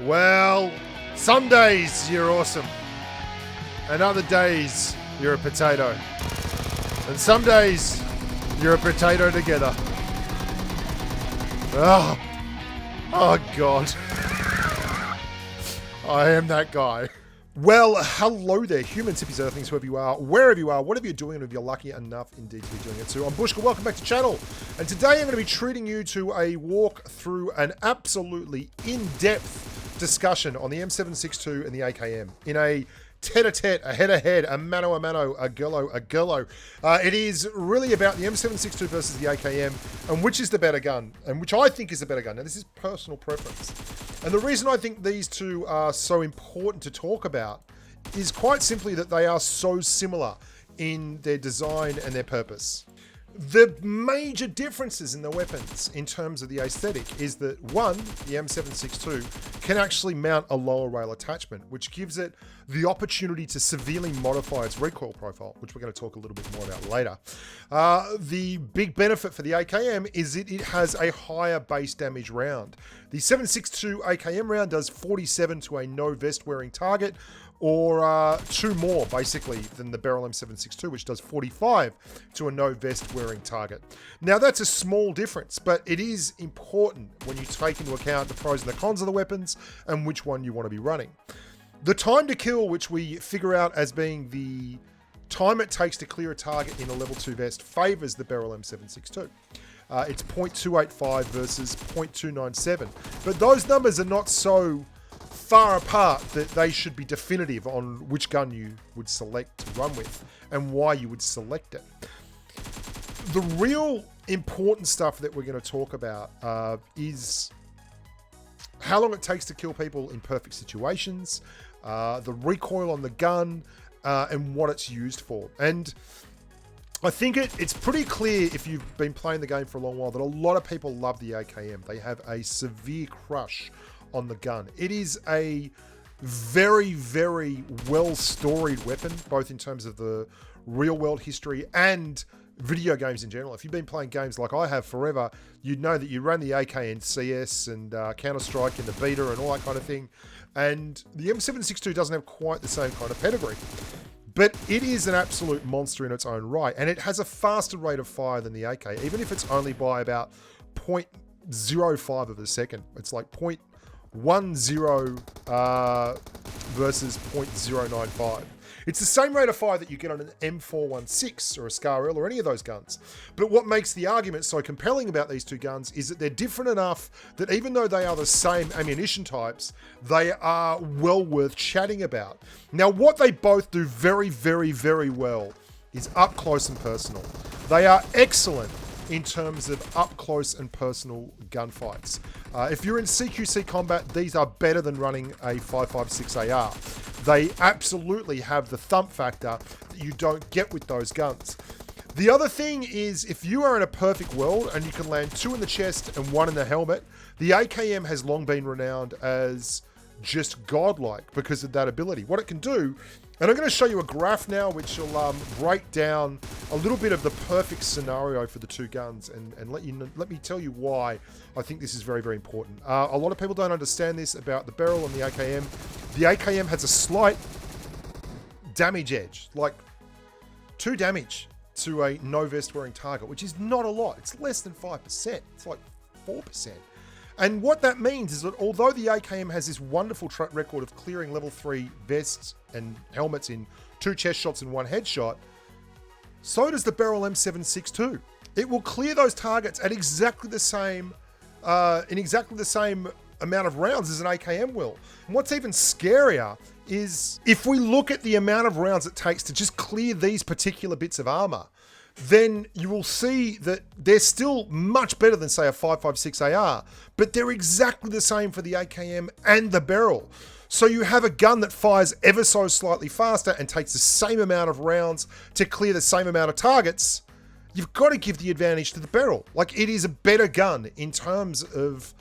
Well, some days you're awesome. And other days you're a potato. And some days you're a potato together. Oh God. I am that guy. Well, hello there, humans, hippies, earthlings, whoever you are, wherever you are, whatever you're doing, and if you're lucky enough indeed to be doing it too. I'm Bushka, welcome back to the channel. And today I'm going to be treating you to a walk through an absolutely in-depth discussion on the M762 and the AKM in a tete-a-tete, a head-a-head, a mano-a-mano, a girlo. It is really about the M762 versus the AKM and which is the better gun, and which I think is the better gun. Now, this is personal preference. And the reason I think these two are so important to talk about is quite simply that they are so similar in their design and their purpose. The major differences in the weapons in terms of the aesthetic is that one, the M762 can actually mount a lower rail attachment, which gives it the opportunity to severely modify its recoil profile, which we're going to talk a little bit more about later. The big benefit for the AKM is that it has a higher base damage round. The 762 AKM round does 47 to a no vest wearing target, or 2 more basically than the Barrel M762, which does 45 to a no vest wearing target. Now that's a small difference, but it is important when you take into account the pros and the cons of the weapons and which one you want to be running. The time to kill, which we figure out as being the time it takes to clear a target in a level 2 vest, favors the Barrel M762. It's 0.285 versus 0.297, but those numbers are not so far apart that they should be definitive on which gun you would select to run with and why you would select it. The real important stuff that we're going to talk about is how long it takes to kill people in perfect situations, the recoil on the gun, and what it's used for. And I think it's pretty clear if you've been playing the game for a long while that a lot of people love the AKM. They have a severe crush on the gun. It is a very, very well-storied weapon, both in terms of the real-world history and video games in general. If you've been playing games like I have forever, you'd know that you ran the AK in CS and Counter-Strike in the beta and all that kind of thing. And the M762 doesn't have quite the same kind of pedigree. But it is an absolute monster in its own right, and it has a faster rate of fire than the AK, even if it's only by about 0.05 of a second. It's like 0.10 versus 0.095. It's the same rate of fire that you get on an M416 or a SCAR-L or any of those guns. But what makes the argument so compelling about these two guns is that they're different enough that even though they are the same ammunition types, they are well worth chatting about. Now, what they both do very, very, very well is up close and personal. They are excellent in terms of up close and personal gunfights. If you're in CQC combat, these are better than running a 5.56 AR. They absolutely have the thump factor that you don't get with those guns. The other thing is, if you are in a perfect world and you can land 2 in the chest and 1 in the helmet, the AKM has long been renowned as just godlike because of that ability. What it can do, and I'm going to show you a graph now which will break down a little bit of the perfect scenario for the two guns and let me tell you why I think this is very, very important. A lot of people don't understand this about the Barrel and the AKM. The AKM has a slight damage edge, like 2 damage to a no vest wearing target, which is not a lot. It's less than 5%. It's like 4%. And what that means is that although the AKM has this wonderful track record of clearing level 3 vests and helmets in 2 chest shots and 1 headshot, so does the Barrel M762. It will clear those targets at exactly the same, in exactly the same amount of rounds as an AKM will. And what's even scarier is if we look at the amount of rounds it takes to just clear these particular bits of armor, then you will see that they're still much better than, say, a 5.56 AR, but they're exactly the same for the AKM and the Barrel. So you have a gun that fires ever so slightly faster and takes the same amount of rounds to clear the same amount of targets. You've got to give the advantage to the Barrel. Like, it is a better gun in terms of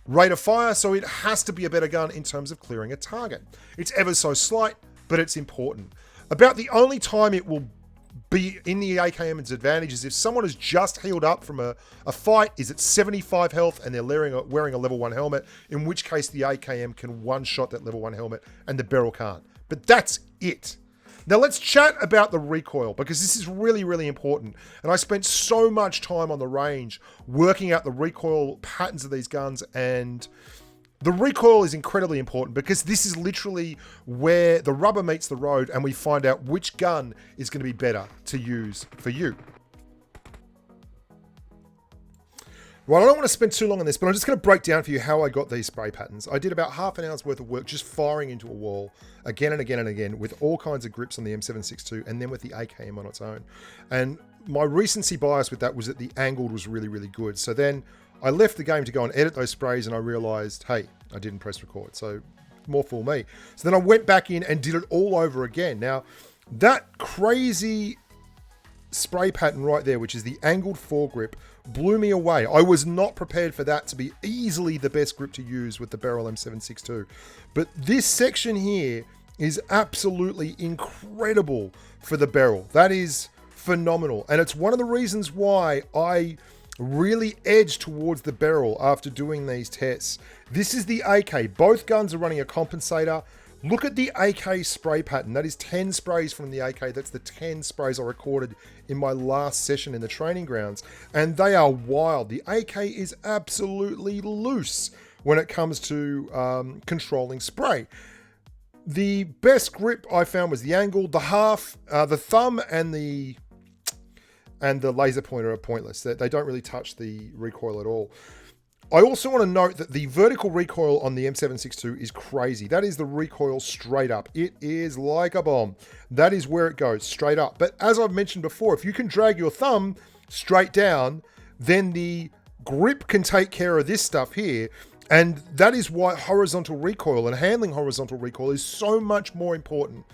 rate of fire, so it has to be a better gun in terms of clearing a target. It's ever so slight, but it's important. About the only time it will be in the AKM's advantage is if someone has just healed up from a fight, is at 75 health and they're wearing a level 1 helmet, in which case the AKM can one-shot that level 1 helmet and the barrel can't. But that's it. Now let's chat about the recoil, because this is really, really important. And I spent so much time on the range working out the recoil patterns of these guns, and the recoil is incredibly important because this is literally where the rubber meets the road and we find out which gun is going to be better to use for you. Right, I don't want to spend too long on this, but I'm just going to break down for you how I got these spray patterns. I did about half an hour's worth of work just firing into a wall again and again and again with all kinds of grips on the M762 and then with the AKM on its own. And my recency bias with that was that the angled was really, really good. So then I left the game to go and edit those sprays and I realized, hey, I didn't press record. So more fool me. So then I went back in and did it all over again. Now, that crazy spray pattern right there, which is the angled foregrip, blew me away. I was not prepared for that to be easily the best grip to use with the barrel M762. But this section here is absolutely incredible for the barrel. That is phenomenal. And it's one of the reasons why I really edged towards the barrel after doing these tests. This is the AK. Both guns are running a compensator. Look at the AK spray pattern. That is 10 sprays from the AK. That's the 10 sprays I recorded in my last session in the training grounds. And they are wild. The AK is absolutely loose when it comes to controlling spray. The best grip I found was the angle, the half, the thumb and the laser pointer are pointless. They don't really touch the recoil at all. I also want to note that the vertical recoil on the M762 is crazy. That is the recoil straight up. It is like a bomb. That is where it goes, straight up. But as I've mentioned before, if you can drag your thumb straight down, then the grip can take care of this stuff here. And that is why horizontal recoil and handling horizontal recoil is so much more important.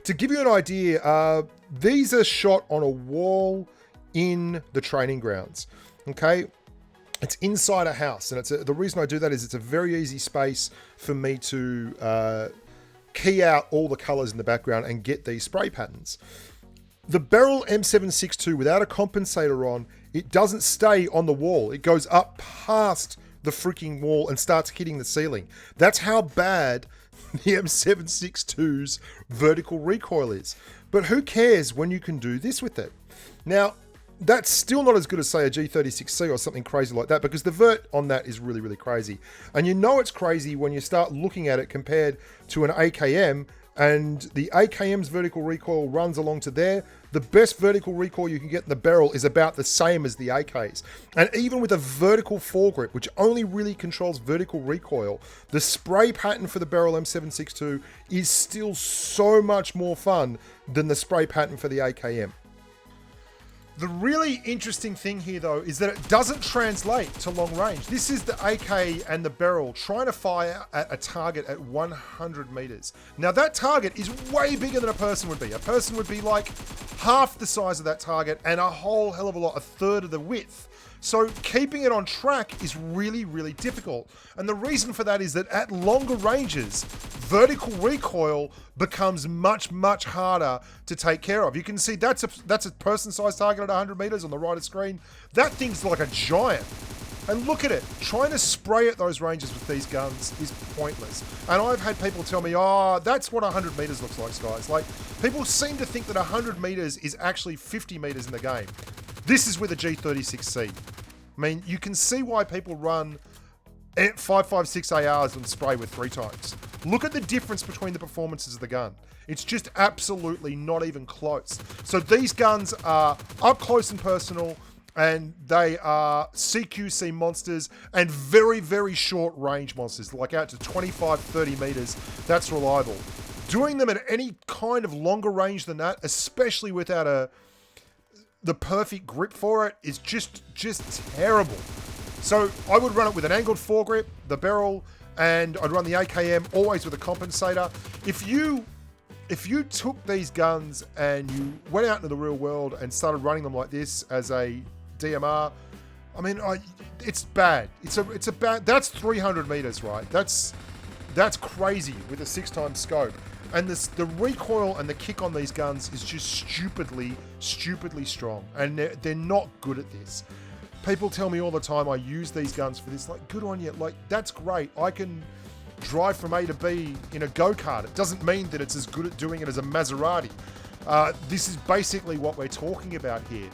To give you an idea, these are shot on a wall in the training grounds, okay? It's inside a house, and the reason I do that is it's a very easy space for me to key out all the colors in the background and get these spray patterns. The barrel M762 without a compensator on, it doesn't stay on the wall. It goes up past the freaking wall and starts hitting the ceiling. That's how bad the M762's vertical recoil is. But who cares when you can do this with it? Now, that's still not as good as, say, a G36C or something crazy like that, because the vert on that is really, really crazy. And you know it's crazy when you start looking at it compared to an AKM, and the AKM's vertical recoil runs along to there. The best vertical recoil you can get in the barrel is about the same as the AK's. And even with a vertical foregrip, which only really controls vertical recoil, the spray pattern for the barrel M762 is still so much more fun than the spray pattern for the AKM. The really interesting thing here, though, is that it doesn't translate to long range. This is the AK and the barrel trying to fire at a target at 100 meters. Now, that target is way bigger than a person would be. A person would be like half the size of that target and a whole hell of a lot, a third of the width. So keeping it on track is really, really difficult. And the reason for that is that at longer ranges, vertical recoil becomes much, much harder to take care of. You can see that's a person-sized target at 100 meters on the right of screen. That thing's like a giant. And look at it. Trying to spray at those ranges with these guns is pointless. And I've had people tell me, oh, that's what 100 meters looks like, guys. Like, people seem to think that 100 meters is actually 50 meters in the game. This is with a G36C. I mean, you can see why people run 5.56 ARs and spray with 3 times. Look at the difference between the performances of the gun. It's just absolutely not even close. So these guns are up close and personal, and they are CQC monsters and very, very short range monsters, like out to 25, 30 meters. That's reliable. Doing them at any kind of longer range than that, especially without the perfect grip for it, is just terrible. So I would run it with an angled foregrip, the barrel, and I'd run the AKM always with a compensator. If you took these guns and you went out into the real world and started running them like this as a DMR, I mean, it's bad. It's bad. That's 300 meters, right? That's crazy with a 6x scope. And the recoil and the kick on these guns is just stupidly strong. And they're not good at this. People tell me all the time I use these guns for this. Like, good on you. Like, that's great. I can drive from A to B in a go-kart. It doesn't mean that it's as good at doing it as a Maserati. This is basically what we're talking about here.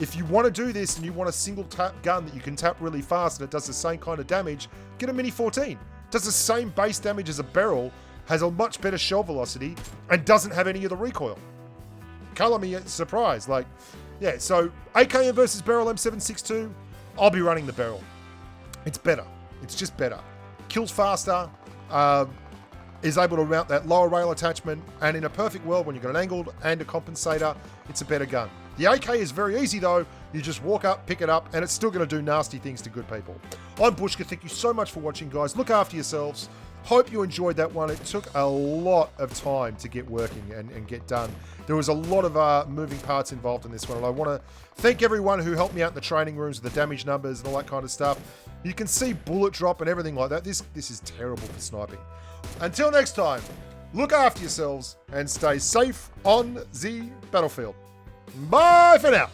If you want to do this and you want a single tap gun that you can tap really fast and it does the same kind of damage, get a Mini 14. It does the same base damage as a barrel, has a much better shell velocity, and doesn't have any of the recoil. Color me surprised. Like, yeah, so AKM versus barrel M762, I'll be running the barrel. It's better. It's just better. Kills faster, is able to mount that lower rail attachment, and in a perfect world, when you've got an angled and a compensator, it's a better gun. The AK is very easy though. You just walk up, pick it up, and it's still going to do nasty things to good people. I'm Bushka. Thank you so much for watching, guys. Look after yourselves. Hope you enjoyed that one. It took a lot of time to get working and get done. There was a lot of moving parts involved in this one, and I want to thank everyone who helped me out in the training rooms with the damage numbers and all that kind of stuff. You can see bullet drop and everything like that. This is terrible for sniping. Until next time, look after yourselves and stay safe on the battlefield. Bye for now.